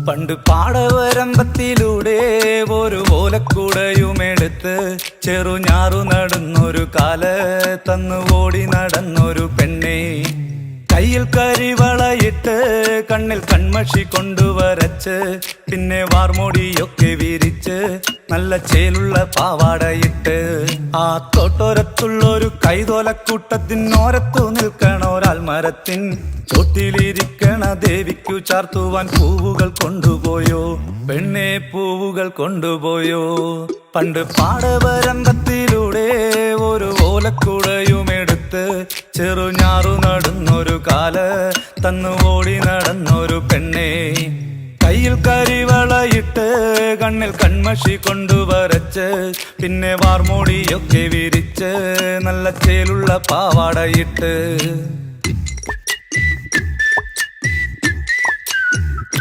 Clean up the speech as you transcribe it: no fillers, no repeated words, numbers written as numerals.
പണ്ട് പാടവരമ്പത്തിലൂടെ ഒരു ഓലക്കുടയുമെടുത്ത് ചെറുഞാറു നടന്നൊരു കാല തന്നു ഓടി നടന്നൊരു പെണ്ണെ. കയ്യിൽ കരിവളയിട്ട് കണ്ണിൽ കൺമഷി കൊണ്ടുവരച്ച് പിന്നെ വാർമോടിയൊക്കെ വിരിച്ച് നല്ല ചേലുള്ള പാവാടയിട്ട് ആ തോട്ടോരത്തുള്ളൊരു കൈതോലക്കൂട്ടത്തിനോരത്തു നിൽക്കണൊരാൽമരത്തിൻ ചോട്ടിലിരിക്കണ ദേവിക്കു ചാർത്തുവാൻ പൂവുകൾ കൊണ്ടുപോയോ പെണ്ണെ, പൂവുകൾ കൊണ്ടുപോയോ. പണ്ട് പാടവരമ്പത്തിലൂടെ ഒരു ഓലക്കുടയുമെടുത്ത് ചെറുഞാറു നടന്നൊരു കാല തന്നു ഓടി നടന്നൊരു പെണ്ണെ. കയ്യിൽ കരിവളയിട്ട് കണ്ണിൽ കൺമഷി കൊണ്ടുവരച്ച് പിന്നെ വാർമോടിയൊക്കെ വിരിച്ച് നല്ല ചേലുള്ള പാവാടയിട്ട്